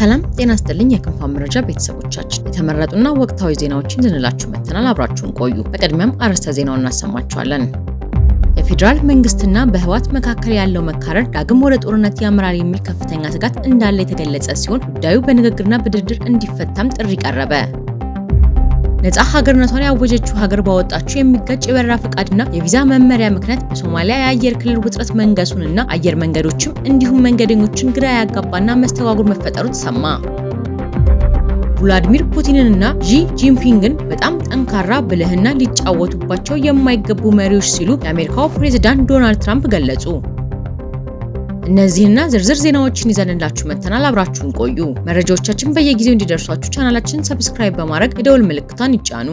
ሰላም ጤና ይስጥልኝ የክንፋን መረጃ ቤተሰቦቻችን የተመረጡና ወቅታዊ ዜናዎችን ይዘንላችሁ መጥተናል። አብራችሁን ቆዩ። በቅድሚያም አርዕስተ ዜናውን እናሰማችኋለን። የፌዴራል መንግስትና በህወሓት መካከል ያለው መካረር ዳግም ወደ ጦርነት ያመራል የሚል ከፍተኛ ስጋት እንዳለ የተገለጸ ሲሆን ጉዳዩ በንግግርና በድርድር እንዲፈታም ጥሪ ቀረበ። ነፃ ሀገርነቷን ያወጀችው ሀገር ባወጣችው የሚጋጭ የበረራ ፈቃድና የቪዛ መመሪያ ምክንያት በሶማሊያ የአየር ክልል ውጥረት መንገሱንና አየር መንገዶችም እንዲሁም መንገደኞችን ግራ ያጋባና መስተጓጉል መፈጠሩ ተሰማ። ቭላድሚር ፑቲንንና ዢ ጂንፒንግን በጣም ጠንካራ ብልህና ሊጫወቱባቸው የማይገቡ መሪዎች ሲሉ የአሜሪካው ፕሬዝዳንት ዶናልድ ትራምፕ ገለጹ። እነዚህና ዝርዝር ዜናዎችን ይዘንላችሁ መጥተናል። አብራችሁን ቆዩ። መረጃዎቻችን በየጊዜው እንዲደርሷችሁ ቻናላችንን ሰብስክራይብ በማድረግ የደወል ምልክቷን ይጫኑ።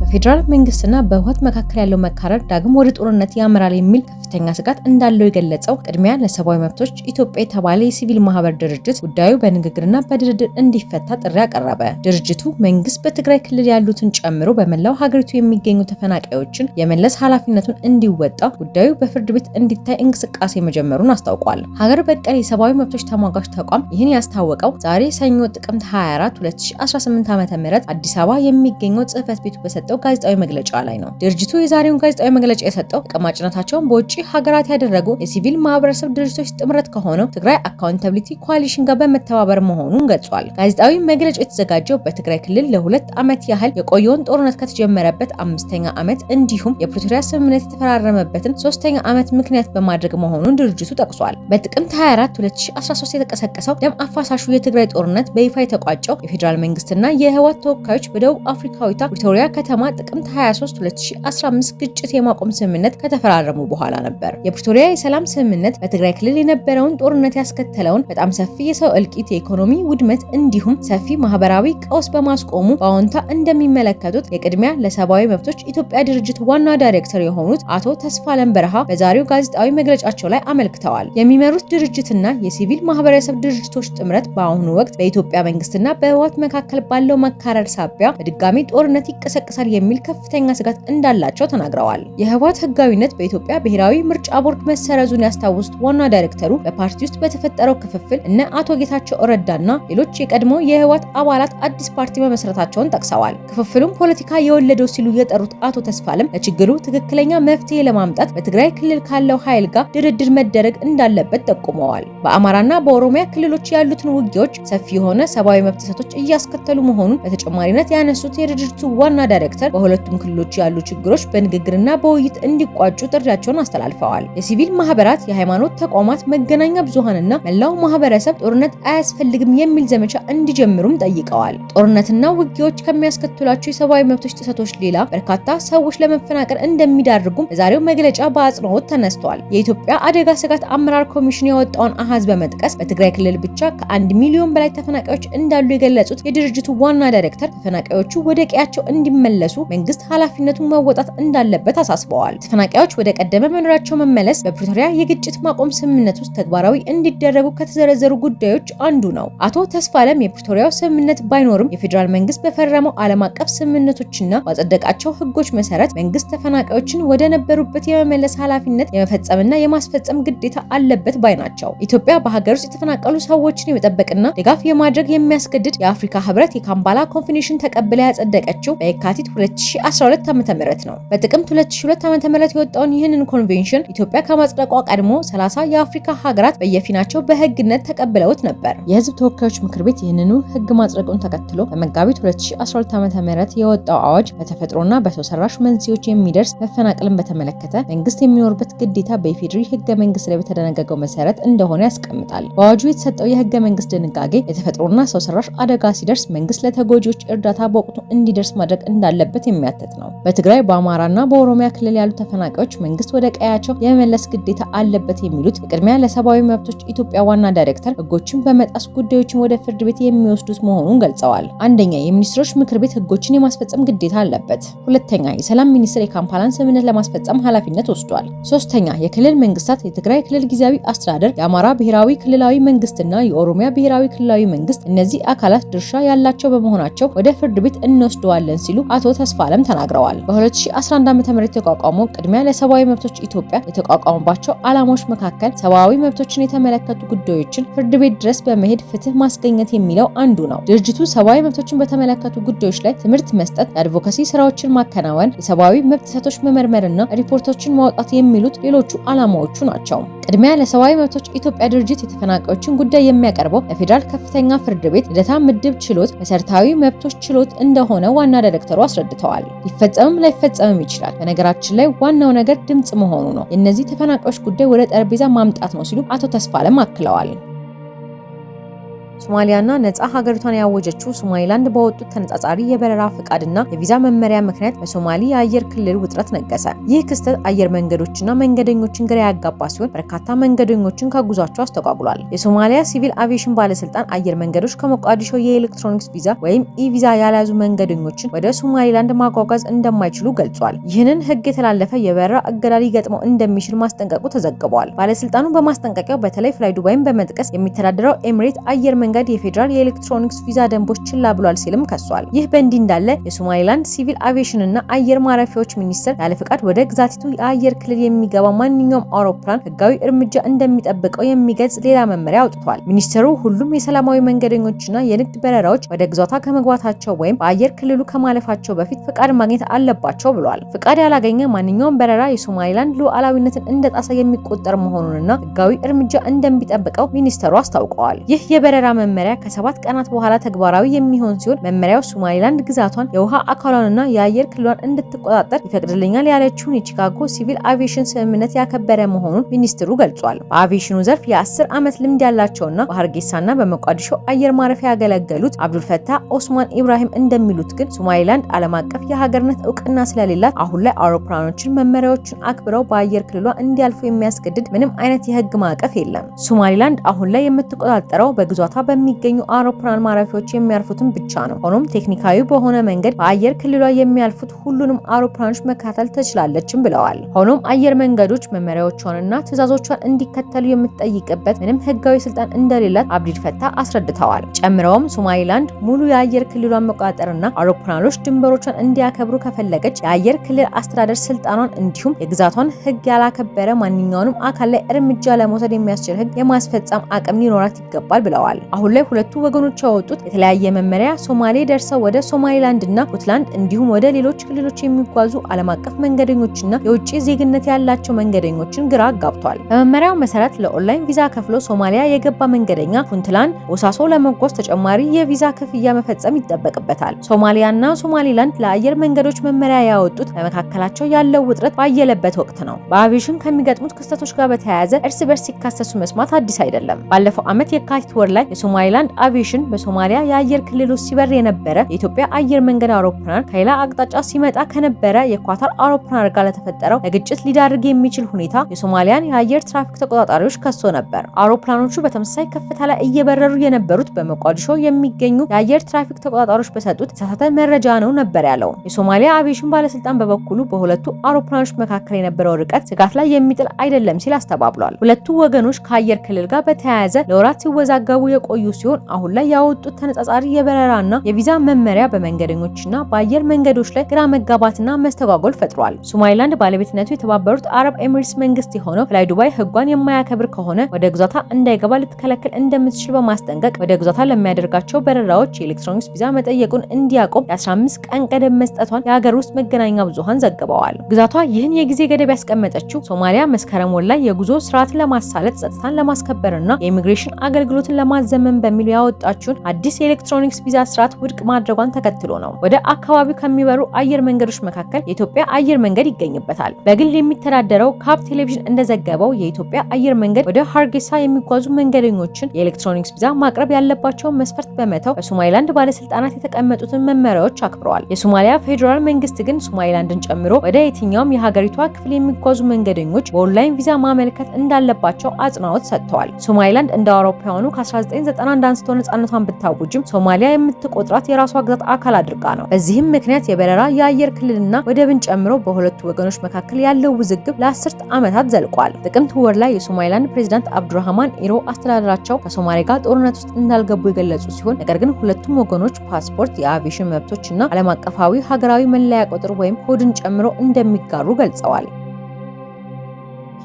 በፌዴራል መንግስትና በህወሓት መካከል ያለው መካረር ዳግም ወደ ጦርነት ያመራል የሚል ከፍተኛ ስጋት እንዳለው የገለጸው ቅድሚያ ለሰብአዊ መብቶች ኢትዮጵያ የተባለ የሲቪል ማህበር ድርጅት ጉዳዩ በንግግርና በድርድር እንዲፈታ ጥሪ አቀረበ። ድርጅቱ መንግስት በትግራይ ክልል ያሉትን ጨምሮ በመላው ሀገሪቱ የሚገኙ ተፈናቃዮችን የመለስ ኃላፊነቱን እንዲወጣ ጉዳዩ በፍርድ ቤት እንዲታይ እንቅስቃሴ መጀመሩን አስታውቋል። ሀገር በቀል የሰብአዊ መብቶች ተሟጋች ተቋም ይህን ያስታወቀው ዛሬ ሰኞ ጥቅምት 24 2018 ዓ.ም አዲስ አበባ የሚገኘው ጽህፈት ቤቱ በሰጠው ጋዜጣዊ መግለጫ ላይ ነው። ድርጅቱ የዛሬውን ጋዜጣዊ መግለጫ የሰጠው ተቀማጭነታቸውን በውጭ ሀገራት ያደረጉ የሲቪል ማህበረሰብ ድርጅቶች ጥምረት ከሆነው ትግራይ አካውንታቢሊቲ ኮአሊሽን ጋር በመተባበር መሆኑን ገልጿል። ጋዜጣዊ መግለጫው የተዘጋጀው በትግራይ ክልል ለ2 ዓመት ያህል የቆየውን ጦርነት ከተጀመረበት 5ኛ ዓመት እንዲሁም የፕሪቶሪያ ስምምነት የተፈራረመበትን 3ኛ ዓመት ምክንያት በማድረግ መሆኑን ድርጅቱ ጠቅሷል። በጥቅምት 24 2013 የተቀሰቀሰው ደም አፋሳሹ የትግራይ ጦርነት በይፋ የተቋጨው የፌዴራል መንግስትና የህወሓት ተወካዮች በደቡብ አፍሪካዊቷ ፕሪቶሪያ ከተማ ጥቅምት 23 2015 ግጭት የማቆም ስምምነት ከተፈራረሙ በኋላ ነበር። የፕሪቶሪያ የሰላም ስምምነት በትግራይ ክልል የነበረውን ጦርነት ያስከተለውን በጣም ሰፊ የሰው እልቂት፣ የኢኮኖሚ ውድመት እንዲሁም ሰፊ ማህበራዊ ቀውስ በማስቆሙ በአዎንታ እንደሚመለከቱት የቅድሚያ ለሰብአዊ መብቶች ኢትዮጵያ ድርጅት ዋና ዳይሬክተር የሆኑት አቶ ተስፋለም በረሃ በዛሬው ጋዜጣዊ መግለጫቸው ላይ አመልክተዋል። የሚመሩት ድርጅትና የሲቪል ማህበረሰብ ድርጅቶች ጥምረት በአሁኑ ወቅት በኢትዮጵያ መንግስትና በህወሓት መካከል ባለው መካረር ሳቢያ በድጋሚ ጦርነት ይቀሰቀሳል የሚል ከፍተኛ ስጋት እንዳላቸው ተናግረዋል። የህወሓት ህጋዊነት በኢትዮጵያ ብሔራዊ ምርጫ ቦርድ መሰረዙን ያስታወሱት ዋና ዳይሬክተሩ በፓርቲ ውስጥ በተፈጠረው ክፍፍል እነ አቶ ጌታቸው ረዳና ሌሎች የቀድሞ የህወሓት አባላት አዲስ ፓርቲ መመስረታቸውን ጠቅሰዋል። ክፍፍሉም ፖለቲካ የወለደው ሲሉ የጠሩት አቶ ተስፋለም ለችግሩ ትክክለኛ መፍትሄ ለማምጣት በትግራይ ክልል ካለው ኃይል ጋር ድርድር መደረግ እንዳለበት ጠቁመዋል። በአማራና በኦሮሚያ ክልሎች ያሉትን ውጊያዎች ሰፊ የሆነ ሰብአዊ መብት ጥሰቶች እያስከተሉ መሆኑን በተጨማሪነት ያነሱት የድርጅቱ ዋና ዳይሬክተር በሁለቱም ክልሎች ያሉ ችግሮች በንግግርና በውይይት እንዲቋጩ ጥሪያቸውን አስተላልፈዋል። የሲቪል ማህበራት፣ የሃይማኖት ተቋማት፣ መገናኛ ብዙሃንና መላው ማህበረሰብ ጦርነት አያስፈልግም የሚል ዘመቻ እንዲጀምሩም ጠይቀዋል። ጦርነትና ውጊያዎች ከሚያስከትሏቸው የሰብአዊ መብቶች ጥሰቶች ሌላ በርካታ ሰዎች ለመፈናቀል እንደሚዳርጉም በዛሬው መግለጫ በአጽንኦት ተነስቷል። የኢትዮጵያ አደጋ ስጋት አመራር ኮሚሽን ያወጣውን አሃዝ በመጥቀስ በትግራይ ክልል ብቻ ከ1 ሚሊዮን በላይ ተፈናቃዮች እንዳሉ የገለጹት የድርጅቱ ዋና ዳይሬክተር ተፈናቃዮቹ ወደ ቀያቸው እንዲመለሱ መንግስት ኃላፊነቱን መወጣት እንዳለበት አሳስበዋል። ተፈናቃዮች ወደ ቀደመ መኖሪያቸው መመለስ በፕሪቶሪያ የግጭት ማቆም ስምምነት ውስጥ ተግባራዊ እንዲደረጉ ከተዘረዘሩ ጉዳዮች አንዱ ነው። አቶ ተስፋለም የፕሪቶሪያው ስምምነት ባይኖርም የፌዴራል መንግስት በፈረመው ዓለም አቀፍ ስምምነቶችና ባጸደቃቸው ህጎች መሰረት መንግስት ተፈናቃዮችን ወደ ነበሩበት የመመለስ ኃላፊነት የመፈጸምና የማስፈጸም ግዴታ አለበት ባይ ናቸው። ኢትዮጵያ በሀገር ውስጥ የተፈናቀሉ ሰዎችን የመጠበቅና ድጋፍ የማድረግ የሚያስገድድ የአፍሪካ ህብረት የካምፓላ ኮንቬንሽን ተቀብላ ያጸደቀችው በየካቲት 2012 ዓ.ም ነው። በጥቅምት 2002 ዓ.ም የወጣውን ይህንን ኮንቬንሽን ኢትዮጵያ ከማጽደቋ ቀድሞ 30 የአፍሪካ ሀገራት በየፊናቸው በህግነት ተቀብለውት ነበር። የህዝብ ተወካዮች ምክር ቤት ይህንኑ ህግ ማጽደቁን ተከትሎ በመጋቢት 2012 ዓ.ም የወጣው አዋጅ በተፈጥሮና በሰው ሰራሽ መንስኤዎች የሚደርስ መፈናቀልን በተመለከተ መንግስት የሚኖርበት ግዴታ በኢፌዴሪ ህገ መንግስት ላይ በተደነገገው መሰረት እንደሆነ ያስቀምጣል። በአዋጁ የተሰጠው የህገ መንግስት ድንጋጌ የተፈጥሮና ሰው ሰራሽ አደጋ ሲደርስ መንግስት ለተጎጂዎች እርዳታ በወቅቱ እንዲደርስ ማድረግ እንዳለበት የሚያትት ነው። በትግራይ በአማራና በኦሮሚያ ክልል ያሉ ተፈናቃዮች መንግስት ወደ ቀያቸው የመመለስ ግዴታ አለበት የሚሉት የቅድሚያ ለሰብአዊ መብቶች ኢትዮጵያ ዋና ዳይሬክተር ህጎችን በመጣስ ጉዳዮችን ወደ ፍርድ ቤት የሚወስዱት መሆኑን ገልጸዋል። አንደኛ፣ የሚኒስትሮች ምክር ቤት ህጎችን የማስፈጸም ግዴታ አለበት። ሁለተኛ፣ የሰላም ሚኒስትር የካምፓላን ስምምነት ለማስፈጸም ኃላፊነት ወስዷል። ሶስተኛ፣ የክልል መንግስታት የትግራይ ክልል ጊዜያዊ አስተዳደር፣ የአማራ ብሔራዊ ክልላዊ መንግስትና የኦሮሚያ ብሔራዊ ክልላዊ መንግስት እነዚህ አካላት ድርሻ ያላቸው በመሆናቸው ወደ ፍርድ ቤት እንወስደዋለን ሲሉ አቶ ተስፋለም ተናግረዋል። በ2011 ዓ.ም የተቋቋመው ቅድሚያ ለሰብአዊ መብቶች ኢትዮጵያ የተቋቋመባቸው ዓላማዎች መካከል ሰብአዊ መብቶችን የተመለከቱ ጉዳዮችን ፍርድ ቤት ድረስ በመሄድ ፍትህ ማስገኘት የሚለው አንዱ ነው። ድርጅቱ ሰብአዊ መብቶችን በተመለከቱ ጉዳዮች ላይ ትምህርት መስጠት፣ የአድቮካሲ ስራዎችን ማከናወን፣ የሰብአዊ መብት ጥሰቶች መመርመርና ሪፖርቶችን ማውጣት የሚሉት ሌሎቹ ዓላማዎቹ ናቸው። ቅድሚያ ለሰብአዊ መብቶች ኢትዮጵያ ድርጅት የተፈናቃዮችን ጉዳይ የሚያቀርበው ለፌዴራል ከፍተኛ ፍርድ ቤት ልደታ ምድብ ችሎት መሰረታዊ መብቶች ችሎት እንደሆነ ዋና ዳይሬክተሩ አስረድተዋል። ሊፈጸምም ላይፈጸምም ይችላል። በነገራችን ላይ ዋናው ነገር ድምጽ መሆኑ ነው። የእነዚህ ተፈናቃዮች ጉዳይ ወደ ጠረጴዛ ማምጣት ነው ሲሉ አቶ ተስፋለም አክለዋል። ሶማሊያና ነጻ ሀገሪቷን ያወጀችው ሶማሊላንድ በወጡት ተነጻጻሪ የበረራ ፍቃድና የቪዛ መመሪያ ምክንያት በሶማሊ የአየር ክልል ውጥረት ነገሰ። ይህ ክስተት አየር መንገዶችና መንገደኞችን ግራ ያጋባ ሲሆን በርካታ መንገደኞችን ከጉዟቸው አስተጓጉሏል። የሶማሊያ ሲቪል አቪዬሽን ባለስልጣን አየር መንገዶች ከሞቃዲሾ የኤሌክትሮኒክስ ቪዛ ወይም ኢቪዛ ያልያዙ መንገደኞችን ወደ ሶማሊላንድ ማጓጓዝ እንደማይችሉ ገልጿል። ይህንን ህግ የተላለፈ የበረራ እገዳ ሊገጥመው እንደሚችል ማስጠንቀቁ ተዘግቧል። ባለስልጣኑ በማስጠንቀቂያው በተለይ ፍላይ ዱባይን በመጥቀስ የሚተዳደረው ኤሚሬት አየር መንገድ የፌዴራል የኤሌክትሮኒክስ ቪዛ ደንቦች ችላ ብሏል ሲልም ከሷል። ይህ በእንዲህ እንዳለ የሶማሊላንድ ሲቪል አቪዬሽን እና አየር ማረፊያዎች ሚኒስቴር ያለ ፍቃድ ወደ ግዛቲቱ የአየር ክልል የሚገባ ማንኛውም አውሮፕላን ህጋዊ እርምጃ እንደሚጠብቀው የሚገልጽ ሌላ መመሪያ አውጥቷል። ሚኒስቴሩ ሁሉም የሰላማዊ መንገደኞችና የንግድ በረራዎች ወደ ግዛቷ ከመግባታቸው ወይም በአየር ክልሉ ከማለፋቸው በፊት ፍቃድ ማግኘት አለባቸው ብሏል። ፍቃድ ያላገኘ ማንኛውም በረራ የሶማሊላንድ ሉዓላዊነትን እንደጣሰ የሚቆጠር መሆኑንና ህጋዊ እርምጃ እንደሚጠብቀው ሚኒስቴሩ አስታውቀዋል። ይህ የበረራ መመሪያ ከ7 ቀናት በኋላ ተግባራዊ የሚሆን ሲሆን መመሪያው ሶማሊላንድ ግዛቷን የውሃ አካሏንና የአየር ክልሏን እንድትቆጣጠር ይፈቅድልኛል ያለችውን የቺካጎ ሲቪል አቪዬሽን ስምምነት ያከበረ መሆኑን ሚኒስትሩ ገልጿል። በአቪዬሽኑ ዘርፍ የ10 ዓመት ልምድ ያላቸውና በሀርጌሳና በሞቃዲሾ አየር ማረፊያ ያገለገሉት አብዱልፈታህ ኦስማን ኢብራሂም እንደሚሉት ግን ሶማሊላንድ ዓለም አቀፍ የሀገርነት እውቅና ስለሌላት አሁን ላይ አውሮፕላኖችን መመሪያዎችን አክብረው በአየር ክልሏ እንዲያልፉ የሚያስገድድ ምንም አይነት የህግ ማዕቀፍ የለም። ሶማሊላንድ አሁን ላይ የምትቆጣጠረው በግዛቷ በሚገኙ አውሮፕላን ማረፊያዎች የሚያርፉትን ብቻ ነው። ሆኖም ቴክኒካዊ በሆነ መንገድ በአየር ክልሏ የሚያልፉት ሁሉንም አውሮፕላኖች መከታተል ትችላለችም ብለዋል። ሆኖም አየር መንገዶች መመሪያዎቿንና ትዕዛዞቿን እንዲከተሉ የምትጠይቅበት ምንም ህጋዊ ስልጣን እንደሌላት አብዱልፈታህ አስረድተዋል። ጨምረውም ሶማሊላንድ ሙሉ የአየር ክልሏን መቆጣጠርና አውሮፕላኖች ድንበሮቿን እንዲያከብሩ ከፈለገች የአየር ክልል አስተዳደር ስልጣኗን እንዲሁም የግዛቷን ህግ ያላከበረ ማንኛውንም አካል ላይ እርምጃ ለመውሰድ የሚያስችል ህግ የማስፈጸም አቅም ሊኖራት ይገባል ብለዋል። አሁን ላይ ሁለቱ ወገኖች ያወጡት የተለያየ መመሪያ ሶማሌ ደርሰው ወደ ሶማሊላንድና ፑንትላንድ እንዲሁም ወደ ሌሎች ክልሎች የሚጓዙ ዓለም አቀፍ መንገደኞችና የውጭ ዜግነት ያላቸው መንገደኞችን ግራ አጋብቷል። በመመሪያው መሰረት ለኦንላይን ቪዛ ከፍሎ ሶማሊያ የገባ መንገደኛ ፑንትላንድ ቦሳሶ ለመጓዝ ተጨማሪ የቪዛ ክፍያ መፈጸም ይጠበቅበታል። ሶማሊያና ሶማሊላንድ ለአየር መንገዶች መመሪያ ያወጡት በመካከላቸው ያለው ውጥረት ባየለበት ወቅት ነው። በአቪዬሽን ከሚገጥሙት ክስተቶች ጋር በተያያዘ እርስ በርስ ሲካሰሱ መስማት አዲስ አይደለም። ባለፈው ዓመት የካቲት ወር ላይ የሶማሊላንድ አቪዬሽን በሶማሊያ የአየር ክልል ውስጥ ሲበር የነበረ የኢትዮጵያ አየር መንገድ አውሮፕላን ከሌላ አቅጣጫ ሲመጣ ከነበረ የኳታር አውሮፕላን ጋር ለተፈጠረው ለግጭት ሊዳርግ የሚችል ሁኔታ የሶማሊያን የአየር ትራፊክ ተቆጣጣሪዎች ከሶ ነበር። አውሮፕላኖቹ በተመሳሳይ ከፍታ ላይ እየበረሩ የነበሩት በሞቃዲሾ የሚገኙ የአየር ትራፊክ ተቆጣጣሪዎች በሰጡት የተሳሳተ መረጃ ነው ነበር ያለው። የሶማሊያ አቪዬሽን ባለስልጣን በበኩሉ በሁለቱ አውሮፕላኖች መካከል የነበረው ርቀት ስጋት ላይ የሚጥል አይደለም ሲል አስተባብሏል። ሁለቱ ወገኖች ከአየር ክልል ጋር በተያያዘ ለወራት ሲወዛገቡ የቆዩ ሲሆን አሁን ላይ ያወጡት ተነጻጻሪ የበረራና የቪዛ መመሪያ በመንገደኞችና በአየር መንገዶች ላይ ግራ መጋባትና መስተጓጎል ፈጥሯል። ሶማሊላንድ ባለቤትነቱ የተባበሩት አረብ ኤሚሬትስ መንግስት የሆነው ፍላይ ዱባይ ህጓን የማያከብር ከሆነ ወደ ግዛቷ እንዳይገባ ልትከለክል እንደምትችል በማስጠንቀቅ ወደ ግዛቷ ለሚያደርጋቸው በረራዎች የኤሌክትሮኒክስ ቪዛ መጠየቁን እንዲያቆም የ15 ቀን ገደብ መስጠቷን የሀገር ውስጥ መገናኛ ብዙሃን ዘግበዋል። ግዛቷ ይህን የጊዜ ገደብ ያስቀመጠችው ሶማሊያ መስከረም ወር ላይ የጉዞ ስርዓትን ለማሳለጥ ጸጥታን ለማስከበርና የኢሚግሬሽን አገልግሎትን ለማዘመን በሚል ያወጣችውን አዲስ የኤሌክትሮኒክስ ቪዛ ስርዓት ውድቅ ማድረጓን ተከትሎ ነው። ወደ አካባቢው ከሚበሩ አየር መንገዶች መካከል የኢትዮጵያ አየር መንገድ ይገኝበታል። በግል የሚተዳደረው ካብ ቴሌቪዥን እንደዘገበው የኢትዮጵያ አየር መንገድ ወደ ሃርጌሳ የሚጓዙ መንገደኞችን የኤሌክትሮኒክስ ቪዛ ማቅረብ ያለባቸውን መስፈርት በመተው በሶማሊላንድ ባለስልጣናት የተቀመጡትን መመሪያዎች አክብረዋል። የሶማሊያ ፌዴራል መንግስት ግን ሶማሊላንድን ጨምሮ ወደ የትኛውም የሀገሪቷ ክፍል የሚጓዙ መንገደኞች በኦንላይን ቪዛ ማመልከት እንዳለባቸው አጽንኦት ሰጥተዋል። ሶማሊላንድ እንደ አውሮፓውያኑ ከ19 ከ1991 አንስቶ ነጻነቷን ብታውጅም ሶማሊያ የምትቆጥራት የራሷ ግዛት አካል አድርጋ ነው። በዚህም ምክንያት የበረራ የአየር ክልልና ወደብን ጨምሮ በሁለቱ ወገኖች መካከል ያለው ውዝግብ ለ10 ዓመታት ዘልቋል። ጥቅምት ወር ላይ የሶማሊላንድ ፕሬዝዳንት አብዱራህማን ኢሮ አስተዳደራቸው ከሶማሌ ጋር ጦርነት ውስጥ እንዳልገቡ የገለጹ ሲሆን ነገር ግን ሁለቱም ወገኖች ፓስፖርት፣ የአቪዬሽን መብቶችና ዓለም አቀፋዊ ሀገራዊ መለያ ቁጥር ወይም ኮድን ጨምሮ እንደሚጋሩ ገልጸዋል።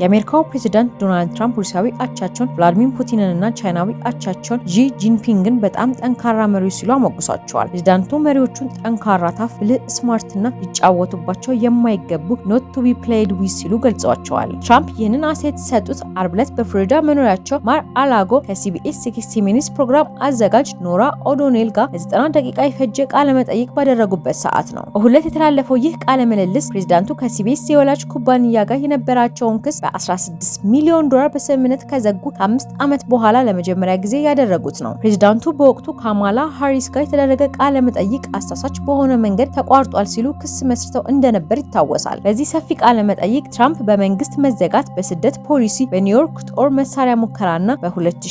የአሜሪካው ፕሬዝዳንት ዶናልድ ትራምፕ ሩሲያዊ አቻቸውን ቭላዲሚር ፑቲንንና ቻይናዊ አቻቸውን ዢ ጂንፒንግን በጣም ጠንካራ መሪዎች ሲሉ አሞግሷቸዋል። ፕሬዝዳንቱ መሪዎቹን ጠንካራ፣ ታፍ፣ ብልህ፣ ስማርትና ሊጫወቱባቸው የማይገቡ ኖት ቱ ቢ ፕሌይድ ዊዝ ሲሉ ገልጸዋቸዋል። ትራምፕ ይህንን አስተያየት የሰጡት ዓርብ ዕለት በፍሎሪዳ መኖሪያቸው ማር አላጎ ከሲቢኤስ 60 ሚኒትስ ፕሮግራም አዘጋጅ ኖራ ኦዶኔል ጋር ለ90 ደቂቃ የፈጀ ቃለ መጠይቅ ባደረጉበት ሰዓት ነው። እሁድ ዕለት የተላለፈው ይህ ቃለ ምልልስ ፕሬዝዳንቱ ከሲቢኤስ የወላጅ ኩባንያ ጋር የነበራቸውን ክስ በ16 ሚሊዮን ዶላር በስምምነት ከዘጉ ከ5 ዓመት በኋላ ለመጀመሪያ ጊዜ ያደረጉት ነው። ፕሬዝዳንቱ በወቅቱ ካማላ ሃሪስ ጋር የተደረገ ቃለ መጠይቅ አሳሳች በሆነ መንገድ ተቋርጧል ሲሉ ክስ መስርተው እንደነበር ይታወሳል። በዚህ ሰፊ ቃለ መጠይቅ ትራምፕ በመንግስት መዘጋት፣ በስደት ፖሊሲ፣ በኒውዮርክ ጦር መሳሪያ ሙከራና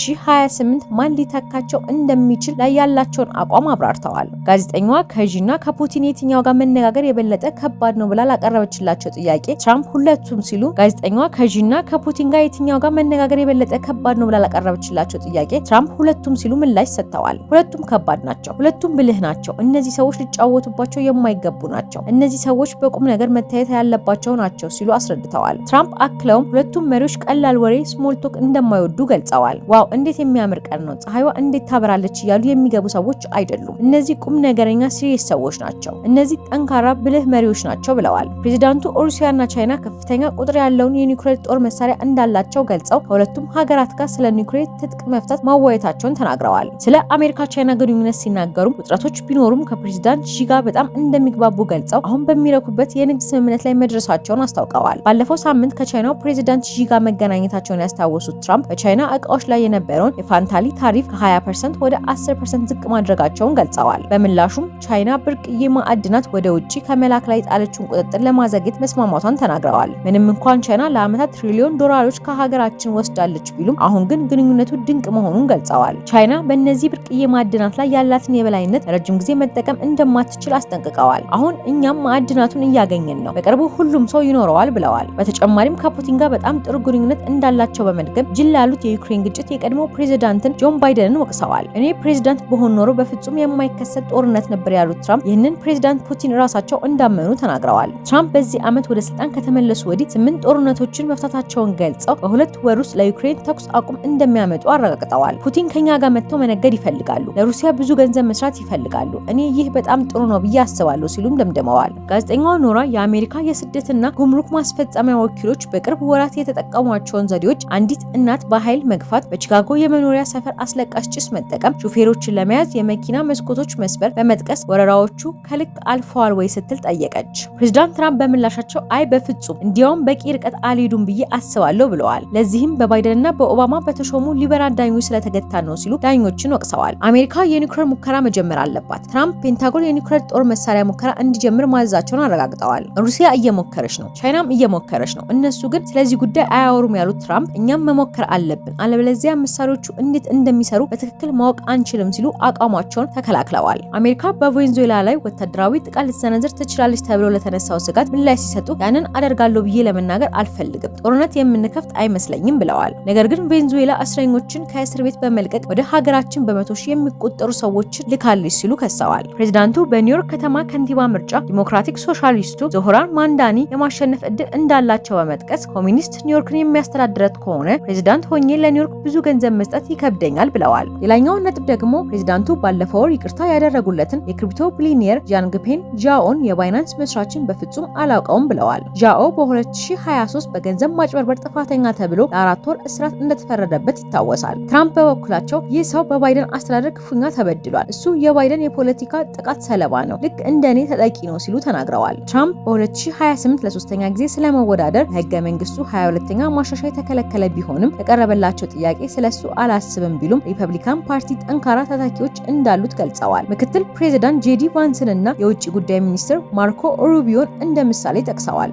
በ2028 ማን ሊተካቸው እንደሚችል ላይ ያላቸውን አቋም አብራርተዋል። ጋዜጠኛዋ ከዢና ከፑቲን የትኛው ጋር መነጋገር የበለጠ ከባድ ነው ብላ ላቀረበችላቸው ጥያቄ ትራምፕ ሁለቱም ሲሉ ጋዜጠኛዋ ከዢና ከፑቲን ጋር የትኛው ጋር መነጋገር የበለጠ ከባድ ነው ብላ ላቀረበችላቸው ጥያቄ ትራምፕ ሁለቱም ሲሉ ምላሽ ሰጥተዋል። ሁለቱም ከባድ ናቸው፣ ሁለቱም ብልህ ናቸው፣ እነዚህ ሰዎች ሊጫወቱባቸው የማይገቡ ናቸው፣ እነዚህ ሰዎች በቁም ነገር መታየት ያለባቸው ናቸው ሲሉ አስረድተዋል። ትራምፕ አክለውም ሁለቱም መሪዎች ቀላል ወሬ ስሞል ቶክ እንደማይወዱ ገልጸዋል። ዋው እንዴት የሚያምር ቀን ነው፣ ፀሐይዋ እንዴት ታበራለች እያሉ የሚገቡ ሰዎች አይደሉም፣ እነዚህ ቁም ነገረኛ ሲሪየስ ሰዎች ናቸው፣ እነዚህ ጠንካራ ብልህ መሪዎች ናቸው ብለዋል። ፕሬዚዳንቱ ሩሲያና ቻይና ከፍተኛ ቁጥር ያለውን የኒውክሌር ጦር መሳሪያ እንዳላቸው ገልጸው ከሁለቱም ሀገራት ጋር ስለ ኒውክሌር ትጥቅ መፍታት ማወያየታቸውን ተናግረዋል። ስለ አሜሪካ ቻይና ግንኙነት ሲናገሩም ውጥረቶች ቢኖሩም ከፕሬዝዳንት ሺ ጋር በጣም እንደሚግባቡ ገልጸው አሁን በሚረኩበት የንግድ ስምምነት ላይ መድረሳቸውን አስታውቀዋል። ባለፈው ሳምንት ከቻይናው ፕሬዝዳንት ሺ ጋር መገናኘታቸውን ያስታወሱት ትራምፕ በቻይና እቃዎች ላይ የነበረውን የፋንታሊ ታሪፍ ከ20% ወደ 10% ዝቅ ማድረጋቸውን ገልጸዋል። በምላሹም ቻይና ብርቅዬ ማዕድናት ወደ ውጭ ከመላክ ላይ ጣለችውን ቁጥጥር ለማዘግየት መስማማቷን ተናግረዋል። ምንም እንኳን ቻይና ለዓመታት ትሪሊዮን ዶላሮች ከሀገራችን ወስዳለች ቢሉም አሁን ግን ግንኙነቱ ድንቅ መሆኑን ገልጸዋል። ቻይና በእነዚህ ብርቅዬ ማዕድናት ላይ ያላትን የበላይነት ረጅም ጊዜ መጠቀም እንደማትችል አስጠንቅቀዋል። አሁን እኛም ማዕድናቱን እያገኘን ነው፣ በቅርቡ ሁሉም ሰው ይኖረዋል ብለዋል። በተጨማሪም ከፑቲን ጋር በጣም ጥሩ ግንኙነት እንዳላቸው በመድገም ጅል ላሉት የዩክሬን ግጭት የቀድሞ ፕሬዝዳንትን ጆን ባይደንን ወቅሰዋል። እኔ ፕሬዝዳንት በሆን ኖሮ በፍጹም የማይከሰት ጦርነት ነበር ያሉት ትራምፕ ይህንን ፕሬዝዳንት ፑቲን ራሳቸው እንዳመኑ ተናግረዋል። ትራምፕ በዚህ ዓመት ወደ ስልጣን ከተመለሱ ወዲህ 8 ጦርነቶችን መፍታታቸውን ገልጸው በሁለት ወር ውስጥ ለዩክሬን ተኩስ አቁም እንደሚያመጡ አረጋግጠዋል። ፑቲን ከኛ ጋር መጥተው መነገድ ይፈልጋሉ፣ ለሩሲያ ብዙ ገንዘብ መስራት ይፈልጋሉ፣ እኔ ይህ በጣም ጥሩ ነው ብዬ አስባለሁ ሲሉም ደምድመዋል። ጋዜጠኛዋ ኖራ የአሜሪካ የስደትና ጉምሩክ ማስፈጸሚያ ወኪሎች በቅርብ ወራት የተጠቀሟቸውን ዘዴዎች፣ አንዲት እናት በኃይል መግፋት፣ በቺካጎ የመኖሪያ ሰፈር አስለቃሽ ጭስ መጠቀም፣ ሹፌሮችን ለመያዝ የመኪና መስኮቶች መስበር በመጥቀስ ወረራዎቹ ከልክ አልፈዋል ወይ ስትል ጠየቀች። ፕሬዝዳንት ትራምፕ በምላሻቸው አይ በፍጹም እንዲያውም በቂ ርቀት አልሄዱም ብዬ አስባለሁ ብለዋል። ለዚህም በባይደንና በኦባማ በተሾሙ ሊበራል ዳኞች ስለተገታ ነው ሲሉ ዳኞችን ወቅሰዋል። አሜሪካ የኒውክሌር ሙከራ መጀመር አለባት። ትራምፕ ፔንታጎን የኒውክሌር ጦር መሳሪያ ሙከራ እንዲጀምር ማዘዛቸውን አረጋግጠዋል። ሩሲያ እየሞከረች ነው፣ ቻይናም እየሞከረች ነው፣ እነሱ ግን ስለዚህ ጉዳይ አያወሩም ያሉት ትራምፕ እኛም መሞከር አለብን፣ አለበለዚያ መሳሪያዎቹ እንዴት እንደሚሰሩ በትክክል ማወቅ አንችልም ሲሉ አቋማቸውን ተከላክለዋል። አሜሪካ በቬንዙዌላ ላይ ወታደራዊ ጥቃት ልትሰነዝር ትችላለች ተብሎ ለተነሳው ስጋት ምላሽ ሲሰጡ ያንን አደርጋለሁ ብዬ ለመናገር አልፈልግም፣ ጦርነት የምንከፍት አይመስለኝም ብለዋል። ነገር ግን ቬንዙዌላ እስረኞችን ከእስር ቤት በመልቀቅ ወደ ሀገራችን በመቶ ሺህ የሚቆጠሩ ሰዎችን ልካለች ሲሉ ከሰዋል። ፕሬዝዳንቱ በኒውዮርክ ከተማ ከንቲባ ምርጫ ዲሞክራቲክ ሶሻሊስቱ ዞህራን ማንዳኒ የማሸነፍ እድል እንዳላቸው በመጥቀስ ኮሚኒስት ኒውዮርክን የሚያስተዳድረት ከሆነ ፕሬዝዳንት ሆኜ ለኒውዮርክ ብዙ ገንዘብ መስጠት ይከብደኛል ብለዋል። ሌላኛው ነጥብ ደግሞ ፕሬዝዳንቱ ባለፈው ወር ይቅርታ ያደረጉለትን የክሪፕቶ ቢሊየነር ጃንግፔን ጃኦን የባይናንስ መስራችን በፍጹም አላውቀውም ብለዋል። ጃኦ በ2023 በገንዘብ ማጭበርበር ጥፋተኛ ተብሎ ለ4 ወር እስራት እንደተፈረደበት ይታወሳል። ትራምፕ በበኩላቸው ይህ ሰው በባይደን አስተዳደር ክፉኛ ተበድሏል፣ እሱ የባይደን የፖለቲካ ጥቃት ሰለባ ነው፣ ልክ እንደኔ ተጠቂ ነው ሲሉ ተናግረዋል። ትራምፕ በ2028 ለሶስተኛ ጊዜ ስለመወዳደር ህገ መንግስቱ 22ኛ ማሻሻያ የተከለከለ ቢሆንም ለቀረበላቸው ጥያቄ ስለሱ አላስብም ቢሉም ሪፐብሊካን ፓርቲ ጠንካራ ተተኪዎች እንዳሉት ገልጸዋል። ምክትል ፕሬዝዳንት ጄዲ ቫንስን እና የውጭ ጉዳይ ሚኒስትር ማርኮ ሩቢዮን እንደ ምሳሌ ጠቅሰዋል።